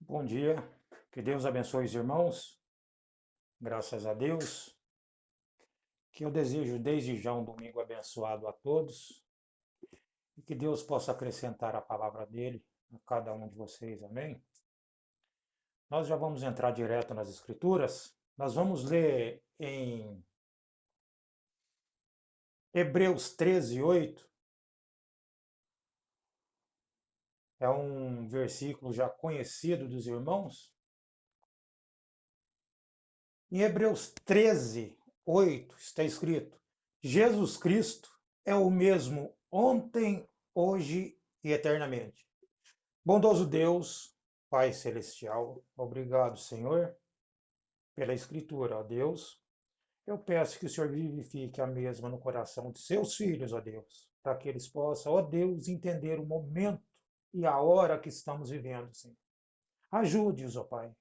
Bom dia, que Deus abençoe os irmãos, graças a Deus, que eu desejo desde já um domingo abençoado a todos e que Deus possa acrescentar a palavra dele a cada um de vocês, amém? Nós já vamos entrar direto nas Escrituras, nós vamos ler em Hebreus 13:8. É um versículo já conhecido dos irmãos. Em Hebreus 13:8 está escrito: Jesus Cristo é o mesmo ontem, hoje e eternamente. Bondoso Deus, Pai Celestial, obrigado, Senhor, pela Escritura, ó Deus. Eu peço que o Senhor vivifique a mesma no coração de seus filhos, ó Deus, para que eles possam, ó Deus, entender o momento e a hora que estamos vivendo, Senhor. Ajude-os, ó Pai.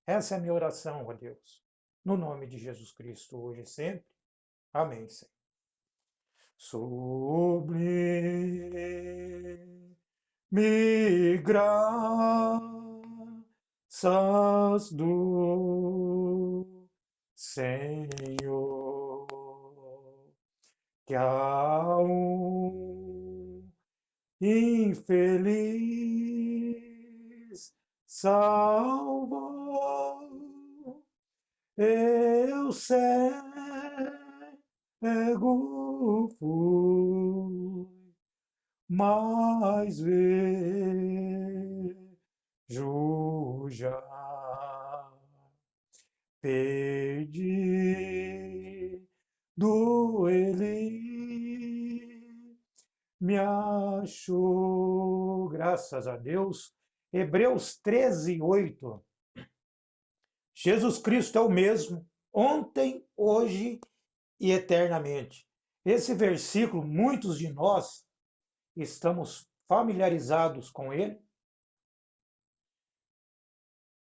Essa é a minha oração, ó Deus. No nome de Jesus Cristo, hoje e sempre. Amém, Senhor. Sublime graças do Senhor, que a um infeliz salvou. Eu cego fui, mas vejo já. Perdido ele me achou. Graças a Deus. Hebreus 13:8. Jesus Cristo é o mesmo, ontem, hoje e eternamente. Esse versículo, muitos de nós estamos familiarizados com ele,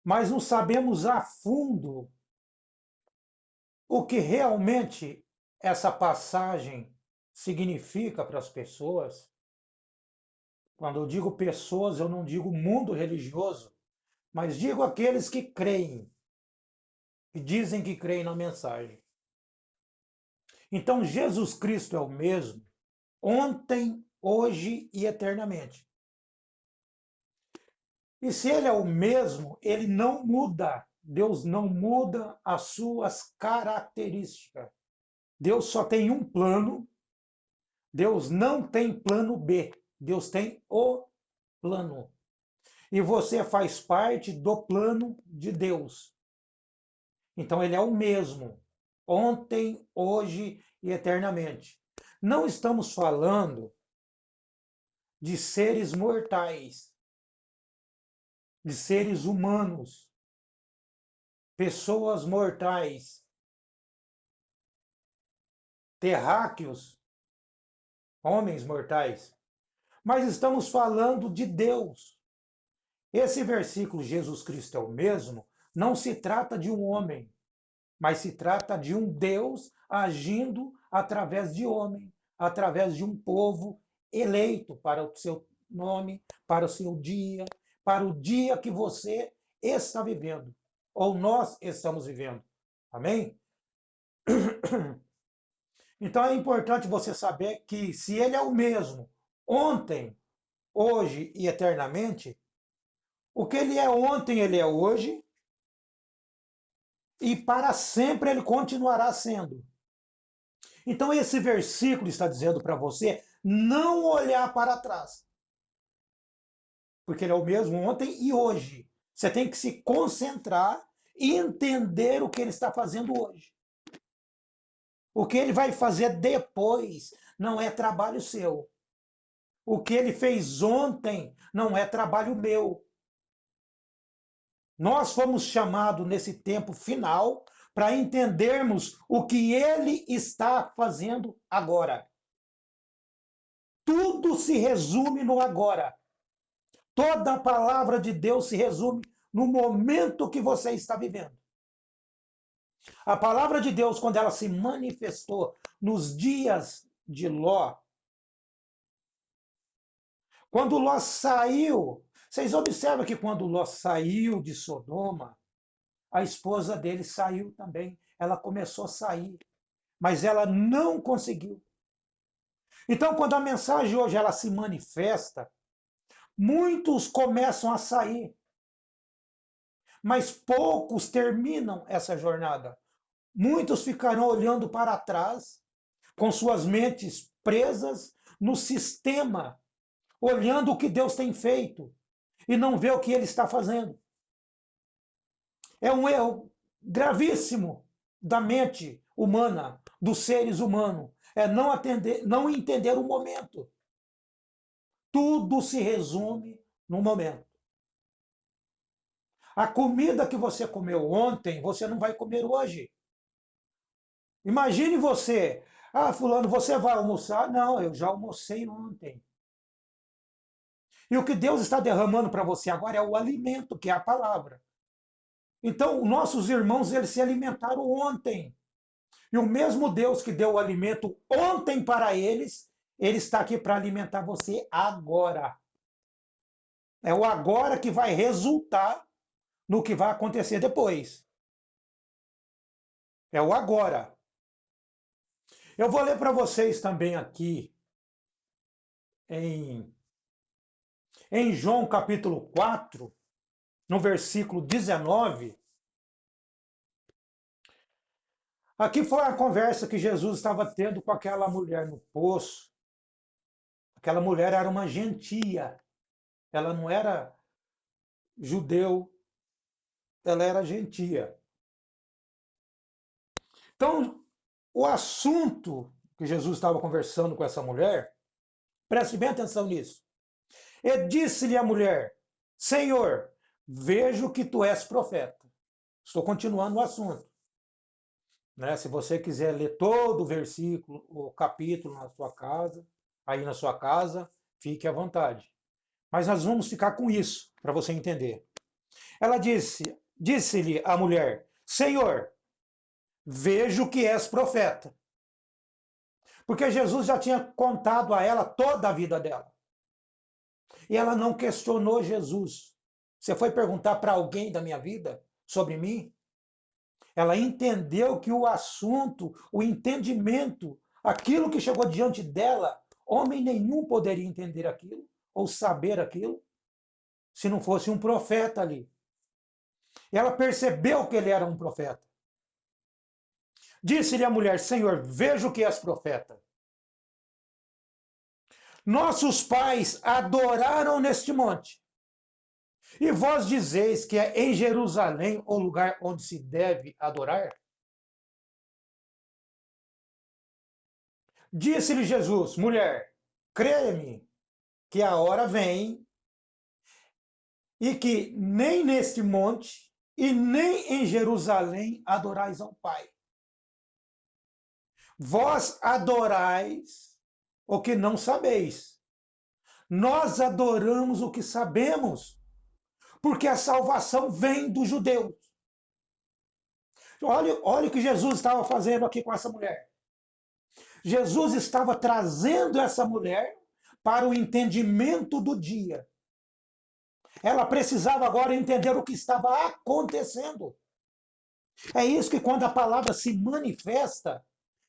mas não sabemos a fundo o que realmente essa passagem significa para as pessoas. Quando eu digo pessoas, eu não digo mundo religioso, mas digo aqueles que creem, que dizem que creem na mensagem. Então, Jesus Cristo é o mesmo, ontem, hoje e eternamente. E se ele é o mesmo, ele não muda. Deus não muda as suas características. Deus só tem um plano. Deus não tem plano B. Deus tem o plano. E você faz parte do plano de Deus. Então ele é o mesmo, ontem, hoje e eternamente. Não estamos falando de seres mortais, de seres humanos, pessoas mortais, terráqueos, homens mortais. Mas estamos falando de Deus. Esse versículo, Jesus Cristo é o mesmo, não se trata de um homem, mas se trata de um Deus agindo através de homem, através de um povo eleito para o seu nome, para o seu dia, para o dia que você está vivendo, ou nós estamos vivendo. Amém? Então é importante você saber que se ele é o mesmo ontem, hoje e eternamente, o que ele é ontem, ele é hoje, e para sempre ele continuará sendo. Então esse versículo está dizendo para você não olhar para trás, porque ele é o mesmo ontem e hoje. Você tem que se concentrar e entender o que ele está fazendo hoje. O que ele vai fazer depois não é trabalho seu. O que ele fez ontem não é trabalho meu. Nós fomos chamados nesse tempo final para entendermos o que ele está fazendo agora. Tudo se resume no agora. Toda a palavra de Deus se resume no momento que você está vivendo. A palavra de Deus, quando ela se manifestou nos dias de Ló, quando Ló saiu Vocês observam que quando Ló saiu de Sodoma, a esposa dele saiu também. Ela começou a sair, mas ela não conseguiu. Então, quando a mensagem hoje ela se manifesta, muitos começam a sair, mas poucos terminam essa jornada. Muitos ficarão olhando para trás, com suas mentes presas no sistema, olhando o que Deus tem feito e não vê o que ele está fazendo. É um erro gravíssimo da mente humana, dos seres humanos, é não entender o momento. Tudo se resume no momento. A comida que você comeu ontem, você não vai comer hoje. Imagine você, fulano, você vai almoçar? Não, eu já almocei ontem. E o que Deus está derramando para você agora é o alimento, que é a palavra. Então, nossos irmãos, eles se alimentaram ontem. E o mesmo Deus que deu o alimento ontem para eles, ele está aqui para alimentar você agora. É o agora que vai resultar no que vai acontecer depois. É o agora. Eu vou ler para vocês também aqui em, em João capítulo 4, no versículo 19. Aqui foi a conversa que Jesus estava tendo com aquela mulher no poço. Aquela mulher era uma gentia. Ela não era judeu, ela era gentia. Então, o assunto que Jesus estava conversando com essa mulher, preste bem atenção nisso. E disse-lhe a mulher: Senhor, vejo que tu és profeta. Estou continuando o assunto. Né? Se você quiser ler todo o versículo, o capítulo na sua casa, aí na sua casa, fique à vontade. Mas nós vamos ficar com isso, para você entender. Ela disse-lhe a mulher: Senhor, vejo que és profeta. Porque Jesus já tinha contado a ela toda a vida dela. E ela não questionou Jesus. Você foi perguntar para alguém da minha vida sobre mim? Ela entendeu que o assunto, o entendimento, aquilo que chegou diante dela, homem nenhum poderia entender aquilo ou saber aquilo se não fosse um profeta ali. E ela percebeu que ele era um profeta. Disse-lhe a mulher: Senhor, vejo que és profeta. Nossos pais adoraram neste monte. E vós dizeis que é em Jerusalém o lugar onde se deve adorar? Disse-lhe Jesus: mulher, crê-me que a hora vem e que nem neste monte e nem em Jerusalém adorais ao Pai. Vós adorais o que não sabeis. Nós adoramos o que sabemos, porque a salvação vem dos judeus. Olha o que Jesus estava fazendo aqui com essa mulher. Jesus estava trazendo essa mulher para o entendimento do dia. Ela precisava agora entender o que estava acontecendo. É isso que quando a palavra se manifesta,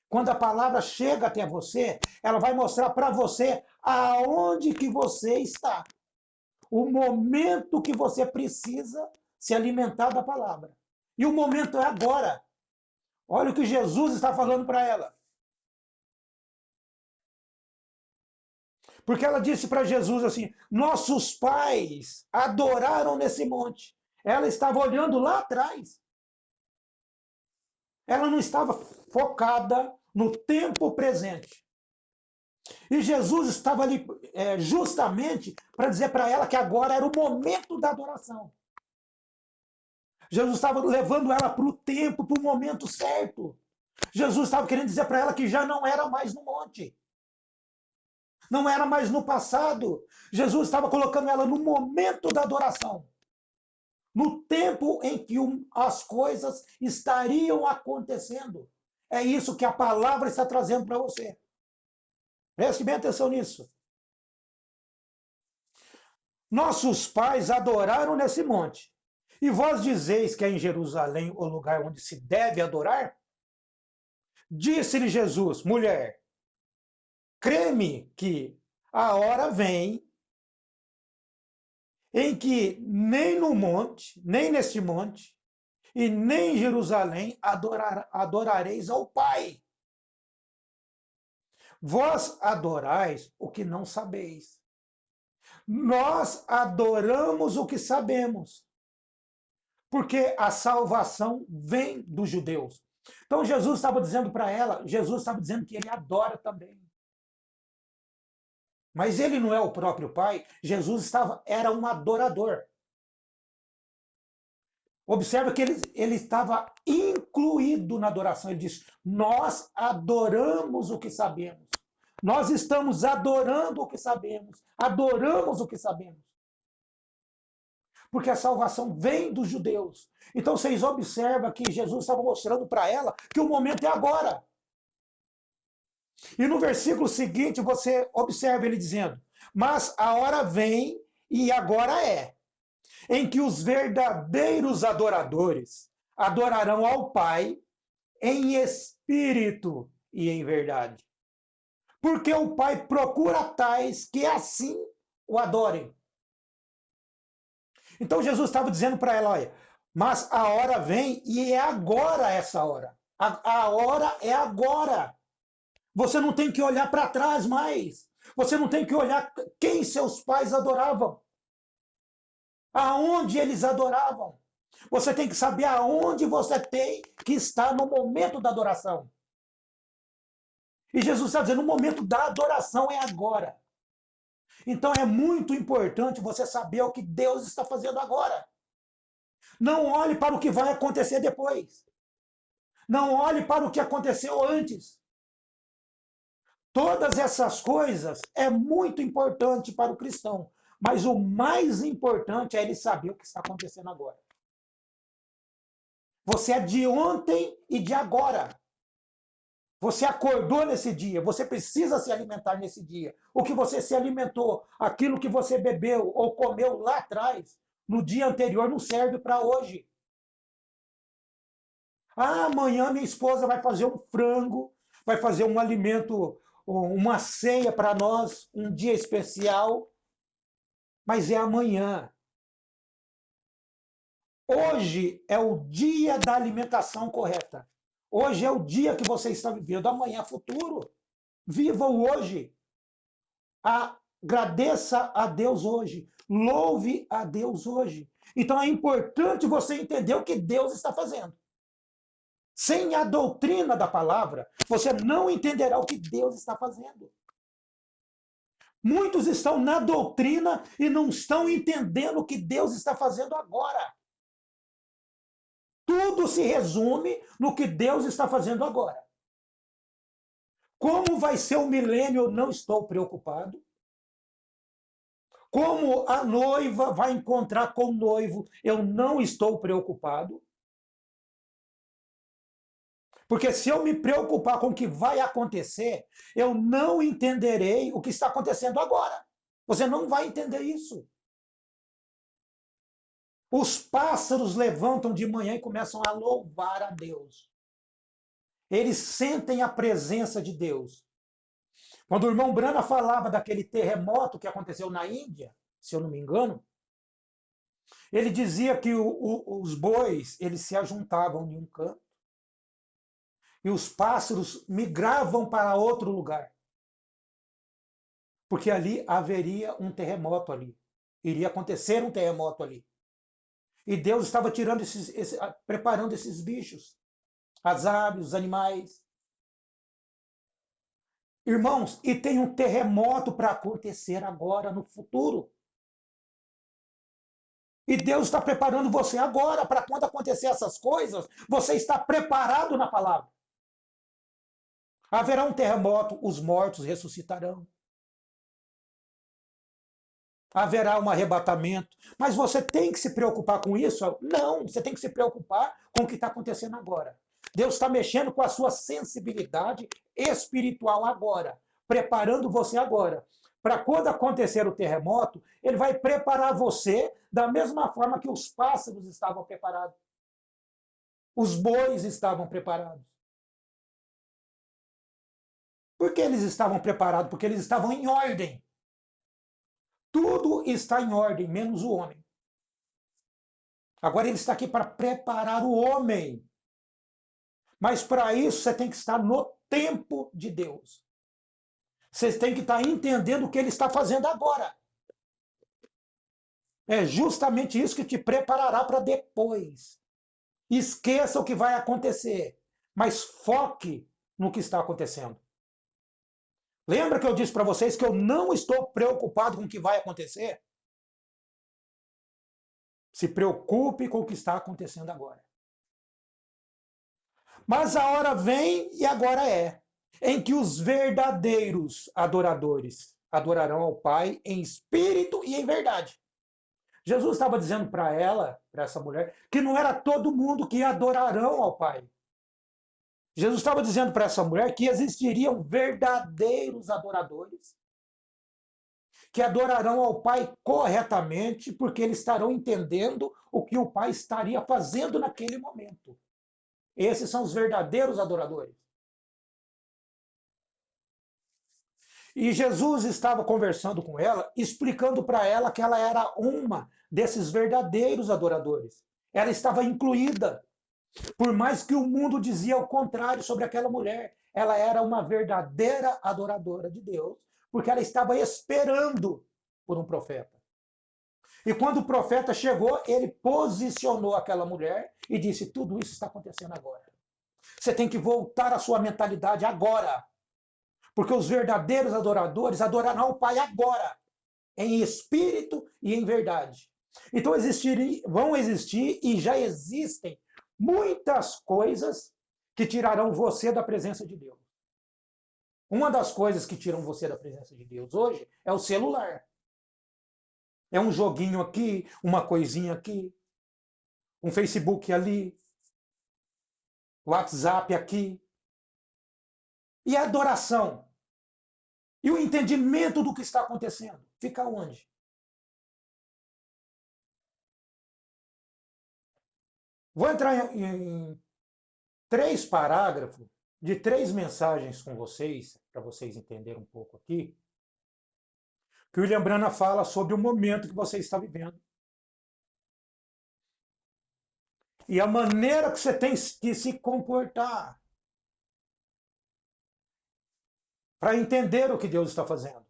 quando a palavra chega até você, ela vai mostrar para você aonde que você está. O momento que você precisa se alimentar da palavra. E o momento é agora. Olha o que Jesus está falando para ela. Porque ela disse para Jesus assim: nossos pais adoraram nesse monte. Ela estava olhando lá atrás. Ela não estava focada no tempo presente. E Jesus estava ali justamente para dizer para ela que agora era o momento da adoração. Jesus estava levando ela para o tempo, para o momento certo. Jesus estava querendo dizer para ela que já não era mais no monte. Não era mais no passado. Jesus estava colocando ela no momento da adoração. No tempo em que as coisas estariam acontecendo. É isso que a palavra está trazendo para você. Preste bem atenção nisso. Nossos pais adoraram nesse monte. E vós dizeis que é em Jerusalém o lugar onde se deve adorar? Disse-lhe Jesus, mulher, crê-me que a hora vem em que nem no monte, nem neste monte, e nem em Jerusalém adorareis ao Pai. Vós adorais o que não sabeis. Nós adoramos o que sabemos, porque a salvação vem dos judeus. Então Jesus estava dizendo para ela, Jesus estava dizendo que ele adora também. Mas ele não é o próprio Pai, Jesus era um adorador. Observa que ele estava incluído na adoração. Ele diz: nós adoramos o que sabemos. Nós estamos adorando o que sabemos. Adoramos o que sabemos. Porque a salvação vem dos judeus. Então vocês observam que Jesus estava mostrando para ela que o momento é agora. E no versículo seguinte você observa ele dizendo: mas a hora vem e agora é, em que os verdadeiros adoradores adorarão ao Pai em espírito e em verdade. Porque o Pai procura tais que assim o adorem. Então Jesus estava dizendo para ela, olha, mas a hora vem e é agora essa hora. A hora é agora. Você não tem que olhar para trás mais. Você não tem que olhar quem seus pais adoravam. Aonde eles adoravam. Você tem que saber aonde você tem que estar no momento da adoração. E Jesus está dizendo, o momento da adoração é agora. Então é muito importante você saber o que Deus está fazendo agora. Não olhe para o que vai acontecer depois. Não olhe para o que aconteceu antes. Todas essas coisas é muito importante para o cristão. Mas o mais importante é ele saber o que está acontecendo agora. Você é de ontem e de agora. Você acordou nesse dia, você precisa se alimentar nesse dia. O que você se alimentou, aquilo que você bebeu ou comeu lá atrás, no dia anterior, não serve para hoje. Ah, amanhã minha esposa vai fazer um frango, vai fazer um alimento, uma ceia para nós, um dia especial, mas é amanhã. Hoje é o dia da alimentação correta. Hoje é o dia que você está vivendo. Amanhã é futuro. Viva o hoje. Agradeça a Deus hoje. Louve a Deus hoje. Então é importante você entender o que Deus está fazendo. Sem a doutrina da palavra, você não entenderá o que Deus está fazendo. Muitos estão na doutrina e não estão entendendo o que Deus está fazendo agora. Tudo se resume no que Deus está fazendo agora. Como vai ser o milênio, eu não estou preocupado. Como a noiva vai encontrar com o noivo, eu não estou preocupado. Porque se eu me preocupar com o que vai acontecer, eu não entenderei o que está acontecendo agora. Você não vai entender isso. Os pássaros levantam de manhã e começam a louvar a Deus. Eles sentem a presença de Deus. Quando o irmão Brana falava daquele terremoto que aconteceu na Índia, se eu não me engano, ele dizia que os bois eles se ajuntavam em um canto e os pássaros migravam para outro lugar. Porque ali haveria um terremoto ali. Iria acontecer um terremoto ali. E Deus estava tirando preparando esses bichos, as aves, os animais. Irmãos, e tem um terremoto para acontecer agora, no futuro. E Deus está preparando você agora, para quando acontecer essas coisas, você está preparado na palavra. Haverá um terremoto, os mortos ressuscitarão. Haverá um arrebatamento. Mas você tem que se preocupar com isso? Não, você tem que se preocupar com o que está acontecendo agora. Deus está mexendo com a sua sensibilidade espiritual agora, preparando você agora para quando acontecer o terremoto, ele vai preparar você da mesma forma que os pássaros estavam preparados. Os bois estavam preparados. Por que eles estavam preparados? Porque eles estavam em ordem. Tudo está em ordem, menos o homem. Agora ele está aqui para preparar o homem. Mas para isso você tem que estar no tempo de Deus. Você tem que estar entendendo o que ele está fazendo agora. É justamente isso que te preparará para depois. Esqueça o que vai acontecer, mas foque no que está acontecendo. Lembra que eu disse para vocês que eu não estou preocupado com o que vai acontecer? Se preocupe com o que está acontecendo agora. Mas a hora vem e agora é, em que os verdadeiros adoradores adorarão ao Pai em espírito e em verdade. Jesus estava dizendo para ela, para essa mulher, que não era todo mundo que adorarão ao Pai. Jesus estava dizendo para essa mulher que existiriam verdadeiros adoradores, que adorarão ao Pai corretamente, porque eles estarão entendendo o que o Pai estaria fazendo naquele momento. Esses são os verdadeiros adoradores. E Jesus estava conversando com ela, explicando para ela que ela era uma desses verdadeiros adoradores. Ela estava incluída. Por mais que o mundo dizia o contrário sobre aquela mulher, ela era uma verdadeira adoradora de Deus, porque ela estava esperando por um profeta. E quando o profeta chegou, ele posicionou aquela mulher e disse: tudo isso está acontecendo agora. Você tem que voltar à sua mentalidade agora. Porque os verdadeiros adoradores adorarão o Pai agora, em espírito e em verdade. Então vão existir e já existem muitas coisas que tirarão você da presença de Deus. Uma das coisas que tiram você da presença de Deus hoje é o celular. É um joguinho aqui, uma coisinha aqui, um Facebook ali, WhatsApp aqui. E a adoração? E o entendimento do que está acontecendo? Fica onde? Vou entrar em 3 parágrafos de 3 mensagens com vocês, para vocês entenderem um pouco aqui, que o William Branham fala sobre o momento que você está vivendo. E a maneira que você tem que se comportar para entender o que Deus está fazendo.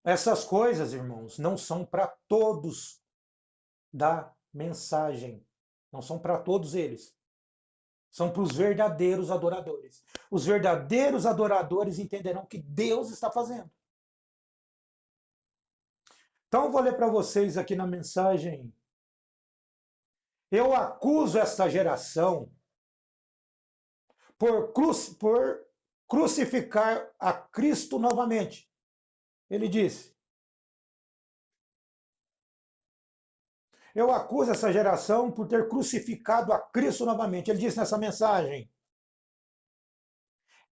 Essas coisas, irmãos, não são para todos da mensagem. Não são para todos eles. São para os verdadeiros adoradores. Os verdadeiros adoradores entenderão o que Deus está fazendo. Então eu vou ler para vocês aqui na mensagem. Eu acuso esta geração por crucificar a Cristo novamente. Ele disse: eu acuso essa geração por ter crucificado a Cristo novamente. Ele disse nessa mensagem: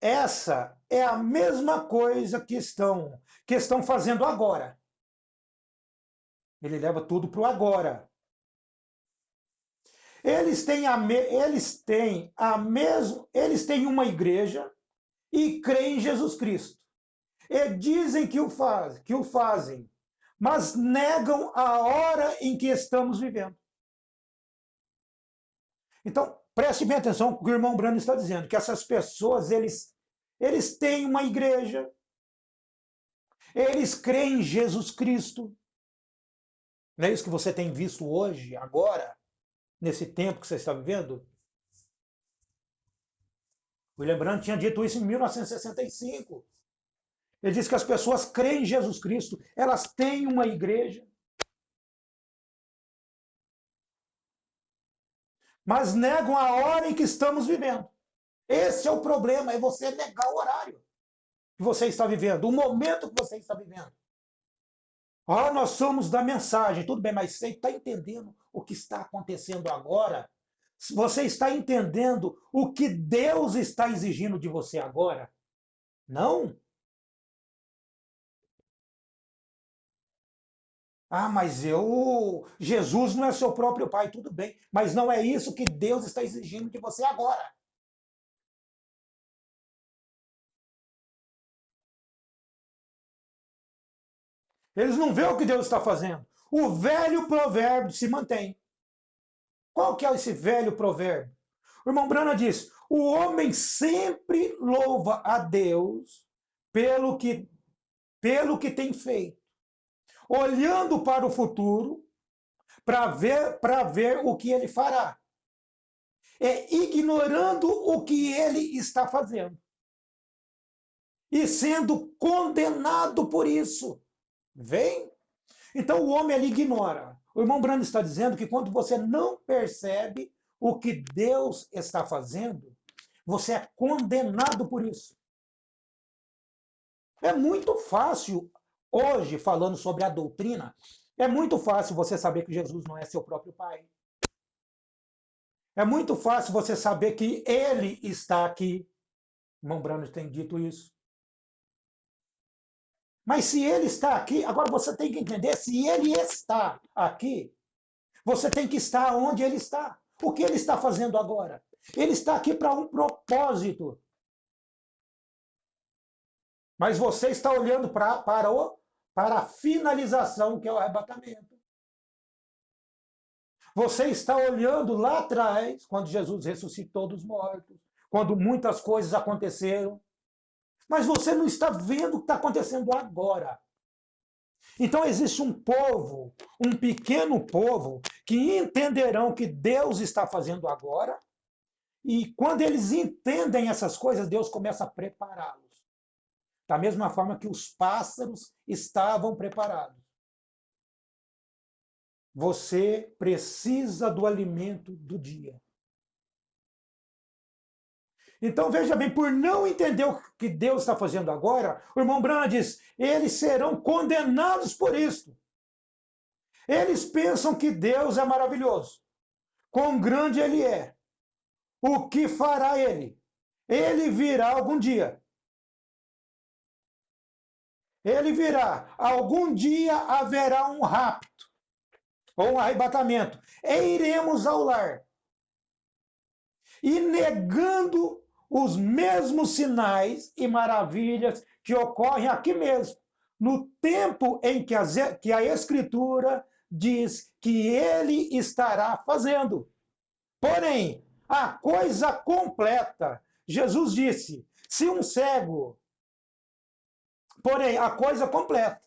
essa é a mesma coisa que estão fazendo agora. Ele leva tudo para o agora. Eles têm uma igreja e creem em Jesus Cristo. E dizem que o fazem, mas negam a hora em que estamos vivendo. Então, preste bem atenção no que o irmão Branham está dizendo, que essas pessoas, eles têm uma igreja, eles creem em Jesus Cristo. Não é isso que você tem visto hoje, agora, nesse tempo que você está vivendo? William Branham tinha dito isso em 1965. Ele disse que as pessoas creem em Jesus Cristo, elas têm uma igreja, mas negam a hora em que estamos vivendo. Esse é o problema, é você negar o horário que você está vivendo, o momento que você está vivendo. Nós somos da mensagem, tudo bem, mas você está entendendo o que está acontecendo agora? Você está entendendo o que Deus está exigindo de você agora? Não? Ah, mas Jesus não é seu próprio pai, tudo bem. Mas não é isso que Deus está exigindo de você agora. Eles não veem o que Deus está fazendo. O velho provérbio se mantém. Qual que é esse velho provérbio? O irmão Brana diz: o homem sempre louva a Deus pelo que, pelo que tem feito, olhando para o futuro para ver o que ele fará. É ignorando o que ele está fazendo e sendo condenado por isso. Vem? Então o homem ele ignora. O irmão Brando está dizendo que quando você não percebe o que Deus está fazendo, você é condenado por isso. É muito fácil, hoje, falando sobre a doutrina, é muito fácil você saber que Jesus não é seu próprio pai. É muito fácil você saber que ele está aqui. O irmão Brando tem dito isso. Mas se ele está aqui, agora você tem que entender, se ele está aqui, você tem que estar onde ele está. O que ele está fazendo agora? Ele está aqui para um propósito. Mas você está olhando para a finalização, que é o arrebatamento. Você está olhando lá atrás, quando Jesus ressuscitou dos mortos, quando muitas coisas aconteceram. Mas você não está vendo o que está acontecendo agora. Então existe um povo, um pequeno povo, que entenderão o que Deus está fazendo agora, e quando eles entendem essas coisas, Deus começa a prepará-los. Da mesma forma que os pássaros estavam preparados. Você precisa do alimento do dia. Então veja bem, por não entender o que Deus está fazendo agora, o irmão Brana diz, eles serão condenados por isso. Eles pensam que Deus é maravilhoso. Quão grande ele é. O que fará ele? Ele virá algum dia. Ele virá. Algum dia haverá um rapto ou um arrebatamento. E iremos ao lar. E negando os mesmos sinais e maravilhas que ocorrem aqui mesmo, no tempo em que a Escritura diz que ele estará fazendo. Porém, a coisa completa, Jesus disse, se um cego. Porém, a coisa completa.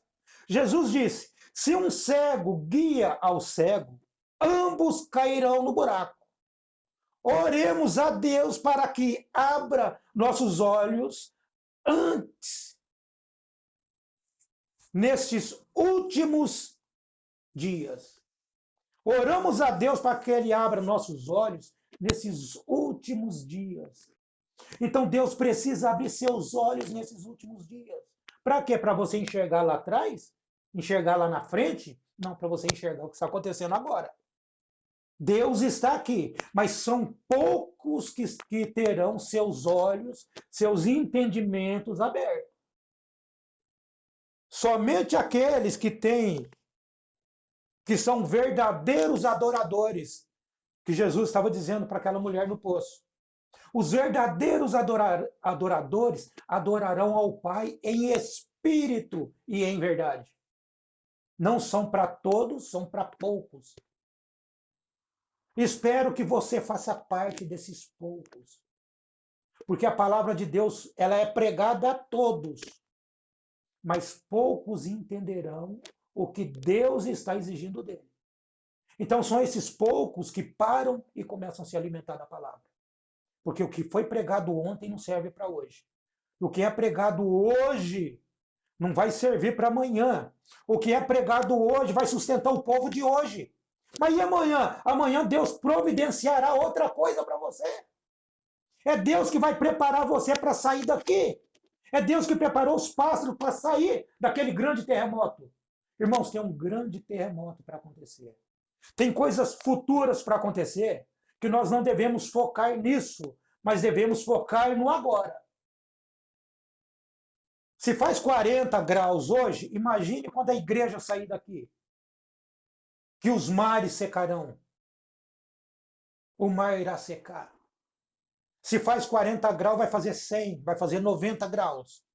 Jesus disse, se um cego guia ao cego, ambos cairão no buraco. Oremos a Deus para que abra nossos olhos antes, nestes últimos dias. Oramos a Deus para que Ele abra nossos olhos nesses últimos dias. Então Deus precisa abrir seus olhos nesses últimos dias. Para quê? Para você enxergar lá atrás? Enxergar lá na frente? Não, para você enxergar o que está acontecendo agora. Deus está aqui, mas são poucos que terão seus olhos, seus entendimentos abertos. Somente aqueles que são verdadeiros adoradores, que Jesus estava dizendo para aquela mulher no poço. Os verdadeiros adoradores adorarão ao Pai em espírito e em verdade. Não são para todos, são para poucos. Espero que você faça parte desses poucos. Porque a palavra de Deus, ela é pregada a todos. Mas poucos entenderão o que Deus está exigindo dele. Então são esses poucos que param e começam a se alimentar da palavra. Porque o que foi pregado ontem não serve para hoje. O que é pregado hoje não vai servir para amanhã. O que é pregado hoje vai sustentar o povo de hoje. Mas e amanhã? Amanhã Deus providenciará outra coisa para você. É Deus que vai preparar você para sair daqui. É Deus que preparou os pássaros para sair daquele grande terremoto. Irmãos, tem um grande terremoto para acontecer. Tem coisas futuras para acontecer que nós não devemos focar nisso, mas devemos focar no agora. Se faz 40 graus hoje, imagine quando a igreja sair daqui. que os mares secarão. O mar irá secar. Se faz 40 graus, vai fazer 100, vai fazer 90 graus.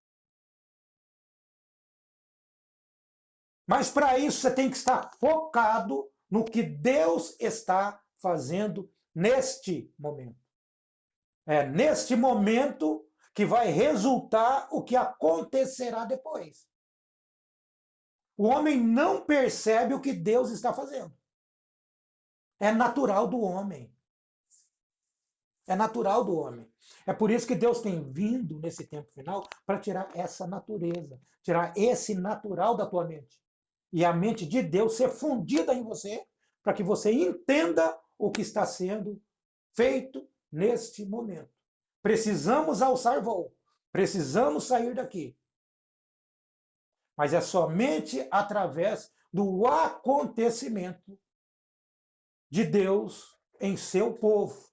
Mas para isso você tem que estar focado no que Deus está fazendo neste momento. É neste momento que vai resultar o que acontecerá depois. O homem não percebe o que Deus está fazendo. É natural do homem. É natural do homem. É por isso que Deus tem vindo nesse tempo final para tirar essa natureza, tirar esse natural da tua mente. E a mente de Deus ser fundida em você, para que você entenda o que está sendo feito neste momento. Precisamos alçar voo, precisamos sair daqui. Mas é somente através do acontecimento de Deus em seu povo.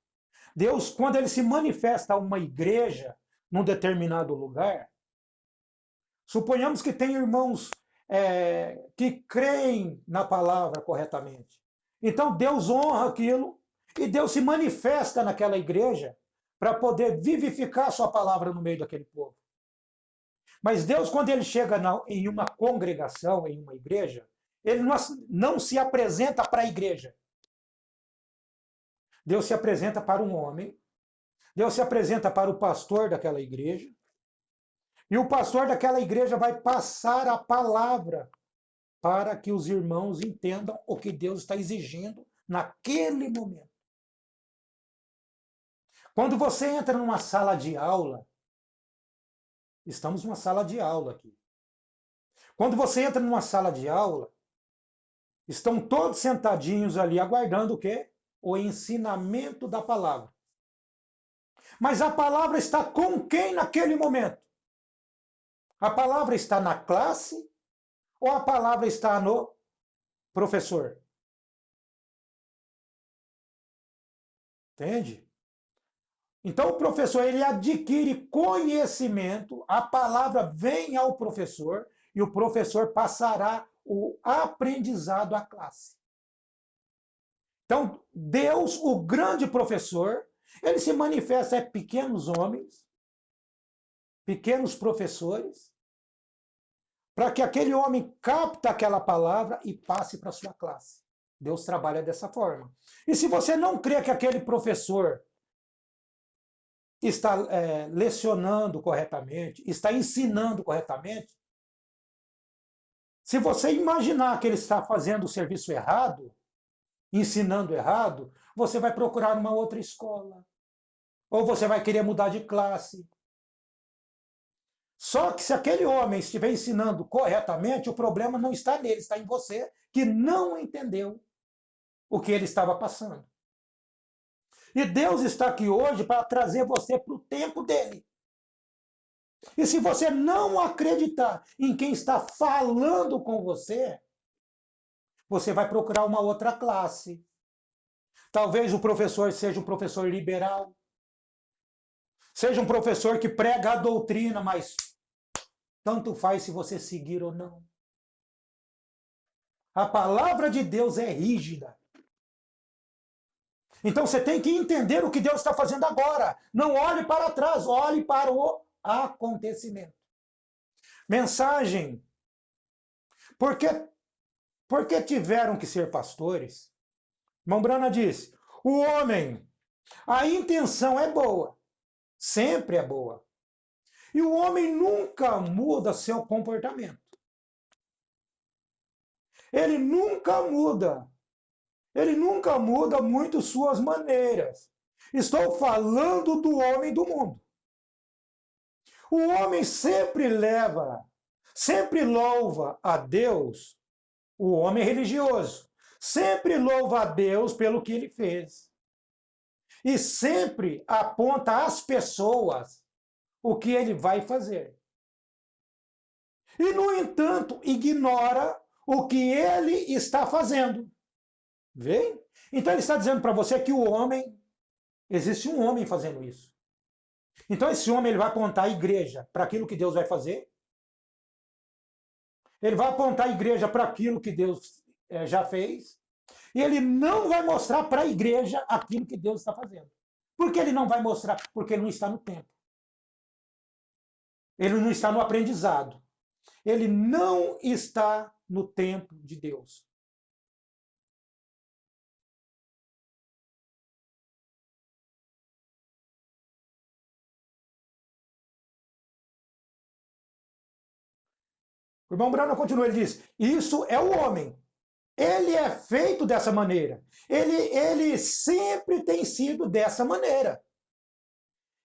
Deus, quando ele se manifesta a uma igreja num determinado lugar, suponhamos que tem irmãos que creem na palavra corretamente. Então Deus honra aquilo e Deus se manifesta naquela igreja para poder vivificar a sua palavra no meio daquele povo. Mas Deus, quando ele chega em uma congregação, em uma igreja, ele não se apresenta para a igreja. Deus se apresenta para um homem, Deus se apresenta para o pastor daquela igreja, e o pastor daquela igreja vai passar a palavra para que os irmãos entendam o que Deus está exigindo naquele momento. Quando você entra numa sala de aula, estamos numa sala de aula aqui. Quando você entra numa sala de aula, estão todos sentadinhos ali aguardando o quê? O ensinamento da palavra. Mas a palavra está com quem naquele momento? A palavra está na classe ou a palavra está no professor? Entende? Então o professor ele adquire conhecimento, a palavra vem ao professor e o professor passará o aprendizado à classe. Então Deus, o grande professor, ele se manifesta em pequenos homens, pequenos professores, para que aquele homem capte aquela palavra e passe para a sua classe. Deus trabalha dessa forma. E se você não crê que aquele professor está lecionando corretamente, está ensinando corretamente, se você imaginar que ele está fazendo o serviço errado, ensinando errado, você vai procurar uma outra escola. Ou você vai querer mudar de classe. Só que se aquele homem estiver ensinando corretamente, o problema não está nele, está em você, que não entendeu o que ele estava passando. E Deus está aqui hoje para trazer você para o tempo dele. E se você não acreditar em quem está falando com você, você vai procurar uma outra classe. Talvez o professor seja um professor liberal, seja um professor que prega a doutrina, mas tanto faz se você seguir ou não. A palavra de Deus é rígida. Então você tem que entender o que Deus está fazendo agora. Não olhe para trás, olhe para o acontecimento. Mensagem. Por que tiveram que ser pastores? Irmão Brana disse, o homem, a intenção é boa, sempre é boa. E o homem nunca muda seu comportamento. Ele nunca muda. Ele nunca muda muito suas maneiras. Estou falando do homem do mundo. O homem sempre sempre louva a Deus, o homem religioso, sempre louva a Deus pelo que ele fez. E sempre aponta às pessoas o que ele vai fazer. E, no entanto, ignora o que ele está fazendo. Vê? Então ele está dizendo para você que existe um homem fazendo isso. Então esse homem ele vai apontar a igreja para aquilo que Deus vai fazer. Ele vai apontar a igreja para aquilo que Deus já fez. E ele não vai mostrar para a igreja aquilo que Deus está fazendo. Por que ele não vai mostrar? Porque ele não está no tempo. Ele não está no aprendizado. Ele não está no tempo de Deus. O irmão Brano continua, ele diz, isso é o homem. Ele é feito dessa maneira. Ele sempre tem sido dessa maneira.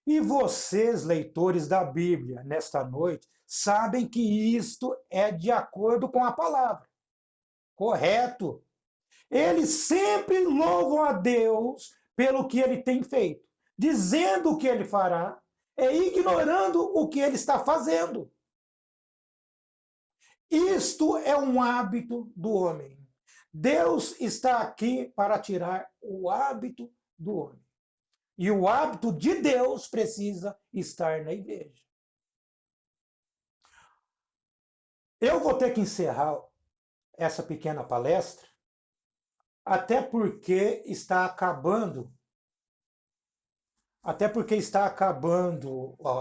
E vocês, leitores da Bíblia, nesta noite, sabem que isto é de acordo com a palavra. Correto. Eles sempre louvam a Deus pelo que ele tem feito, dizendo o que ele fará e ignorando o que ele está fazendo. Isto é um hábito do homem. Deus está aqui para tirar o hábito do homem. E o hábito de Deus precisa estar na igreja. Eu vou ter que encerrar essa pequena palestra, até porque está acabando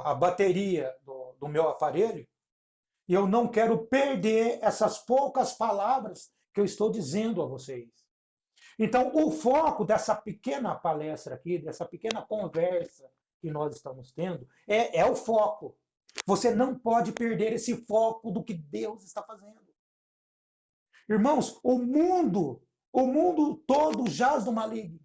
a bateria do meu aparelho, e eu não quero perder essas poucas palavras que eu estou dizendo a vocês. Então, o foco dessa pequena palestra aqui, dessa pequena conversa que nós estamos tendo, é o foco. Você não pode perder esse foco do que Deus está fazendo. Irmãos, o mundo todo jaz do maligno.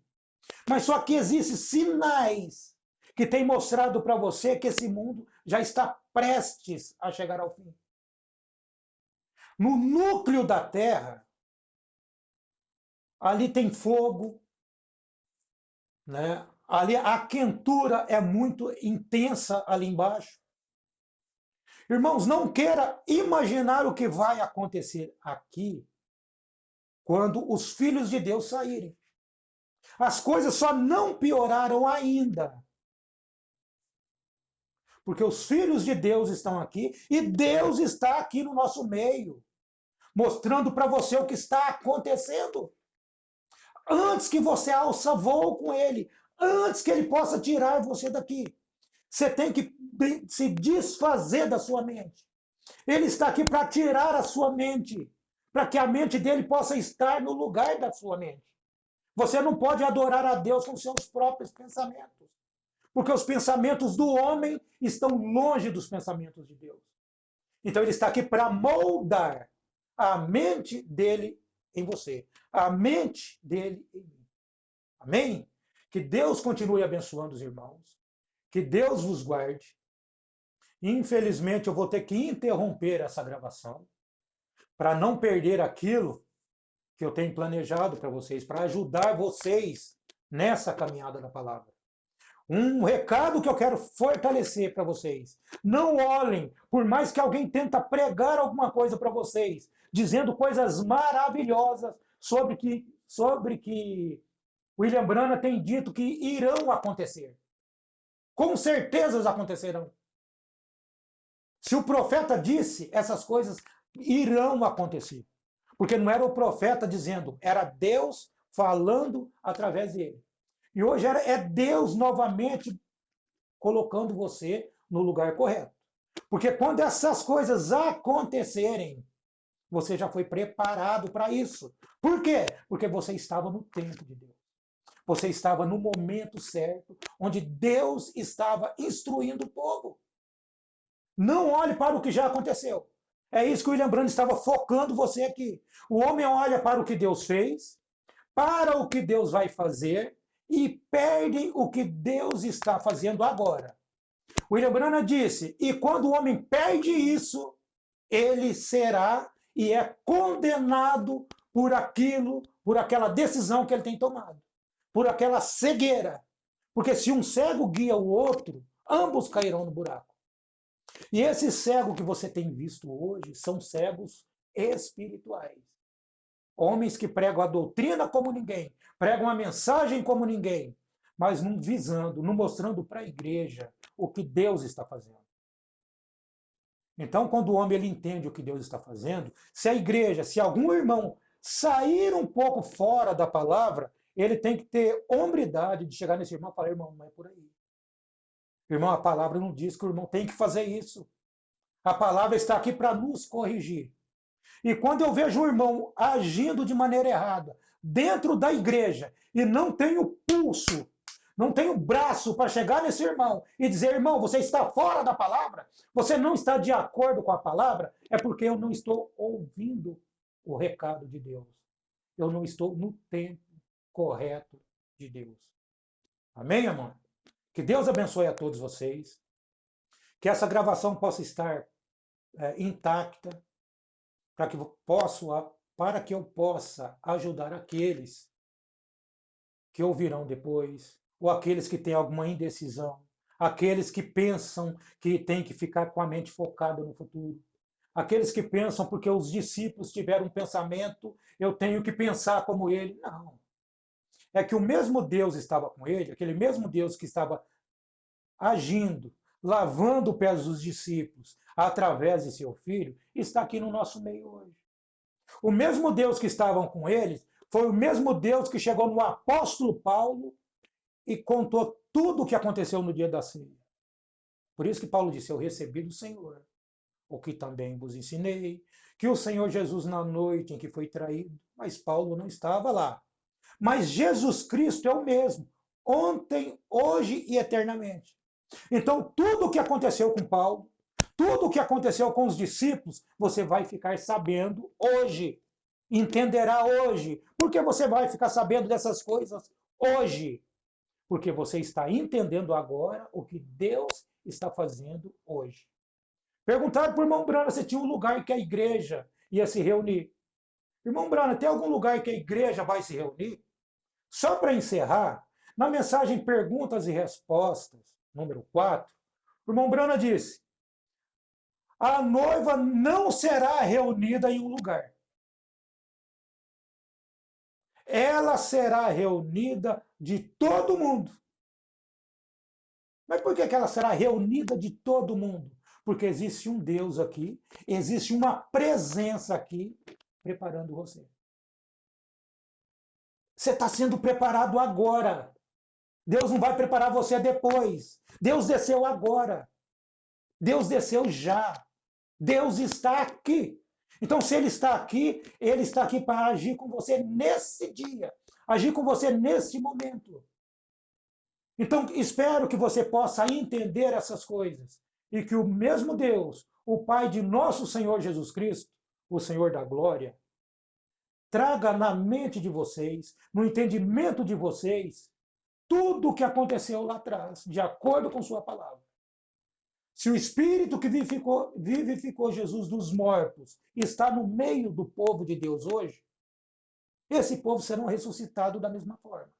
Mas só que existem sinais que têm mostrado para você que esse mundo já está prestes a chegar ao fim. No núcleo da Terra, ali tem fogo, né? Ali a quentura é muito intensa ali embaixo. Irmãos, não queira imaginar o que vai acontecer aqui quando os filhos de Deus saírem. As coisas só não pioraram ainda. Porque os filhos de Deus estão aqui e Deus está aqui no nosso meio, mostrando para você o que está acontecendo. Antes que você alça voo com ele, antes que ele possa tirar você daqui, você tem que se desfazer da sua mente. Ele está aqui para tirar a sua mente, para que a mente dele possa estar no lugar da sua mente. Você não pode adorar a Deus com seus próprios pensamentos, porque os pensamentos do homem estão longe dos pensamentos de Deus. Então ele está aqui para moldar a mente dele em você, a mente dele em mim. Amém? Que Deus continue abençoando os irmãos, que Deus vos guarde. Infelizmente eu vou ter que interromper essa gravação para não perder aquilo que eu tenho planejado para vocês, para ajudar vocês nessa caminhada da palavra. Um recado que eu quero fortalecer para vocês. Não olhem, por mais que alguém tenta pregar alguma coisa para vocês, dizendo coisas maravilhosas sobre que William Branham tem dito que irão acontecer. Com certeza acontecerão. Se o profeta disse, essas coisas irão acontecer. Porque não era o profeta dizendo, era Deus falando através dele. E hoje é Deus novamente colocando você no lugar correto. Porque quando essas coisas acontecerem, você já foi preparado para isso. Por quê? Porque você estava no tempo de Deus. Você estava no momento certo, onde Deus estava instruindo o povo. Não olhe para o que já aconteceu. É isso que o William Branham estava focando você aqui. O homem olha para o que Deus fez, para o que Deus vai fazer, e perde o que Deus está fazendo agora. William Branham disse, e quando o homem perde isso, ele será e é condenado por aquilo, por aquela decisão que ele tem tomado, por aquela cegueira. Porque se um cego guia o outro, ambos cairão no buraco. E esse cego que você tem visto hoje são cegos espirituais. Homens que pregam a doutrina como ninguém, pregam a mensagem como ninguém, mas não visando, não mostrando para a igreja o que Deus está fazendo. Então, quando o homem ele entende o que Deus está fazendo, se a igreja, se algum irmão sair um pouco fora da palavra, ele tem que ter hombridade de chegar nesse irmão e falar, irmão, não é por aí. Irmão, a palavra não diz que o irmão tem que fazer isso. A palavra está aqui para nos corrigir. E quando eu vejo o irmão agindo de maneira errada, dentro da igreja, e não tenho pulso, não tenho braço para chegar nesse irmão e dizer, irmão, você está fora da palavra, você não está de acordo com a palavra, é porque eu não estou ouvindo o recado de Deus. Eu não estou no tempo correto de Deus. Amém, amor? Que Deus abençoe a todos vocês. Que essa gravação possa estar intacta, para que eu possa ajudar aqueles que ouvirão depois, ou aqueles que têm alguma indecisão, aqueles que pensam que tem que ficar com a mente focada no futuro, aqueles que pensam porque os discípulos tiveram um pensamento, eu tenho que pensar como ele. Não. É que o mesmo Deus estava com ele, aquele mesmo Deus que estava agindo, lavando os pés dos discípulos através de seu filho, está aqui no nosso meio hoje. O mesmo Deus que estava com eles foi o mesmo Deus que chegou no apóstolo Paulo e contou tudo o que aconteceu no dia da ceia. Por isso que Paulo disse, eu recebi do Senhor o que também vos ensinei, que o Senhor Jesus na noite em que foi traído, mas Paulo não estava lá. Mas Jesus Cristo é o mesmo, ontem, hoje e eternamente. Então, tudo o que aconteceu com Paulo, tudo o que aconteceu com os discípulos, você vai ficar sabendo hoje. Entenderá hoje. Por que você vai ficar sabendo dessas coisas hoje? Porque você está entendendo agora o que Deus está fazendo hoje. Perguntaram para o irmão Brana se tinha um lugar que a igreja ia se reunir. Irmão Brana, tem algum lugar que a igreja vai se reunir? Só para encerrar, na mensagem Perguntas e Respostas, número 4, o irmão Brana disse, a noiva não será reunida em um lugar. Ela será reunida de todo mundo. Mas por que ela será reunida de todo mundo? Porque existe um Deus aqui, existe uma presença aqui preparando você. Você está sendo preparado agora. Deus não vai preparar você depois. Deus desceu agora. Deus desceu já. Deus está aqui. Então, se Ele está aqui para agir com você nesse dia, agir com você nesse momento. Então, espero que você possa entender essas coisas e que o mesmo Deus, o Pai de nosso Senhor Jesus Cristo, o Senhor da glória, traga na mente de vocês, no entendimento de vocês, tudo o que aconteceu lá atrás, de acordo com sua palavra. Se o Espírito que vivificou Jesus dos mortos está no meio do povo de Deus hoje, esse povo será ressuscitado da mesma forma.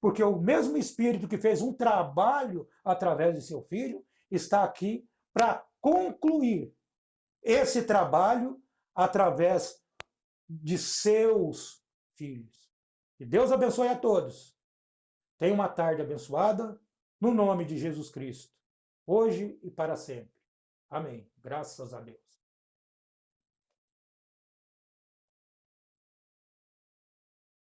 Porque o mesmo Espírito que fez um trabalho através de seu Filho está aqui para concluir esse trabalho através de seus filhos. Que Deus abençoe a todos. Tenha uma tarde abençoada, no nome de Jesus Cristo, hoje e para sempre. Amém. Graças a Deus.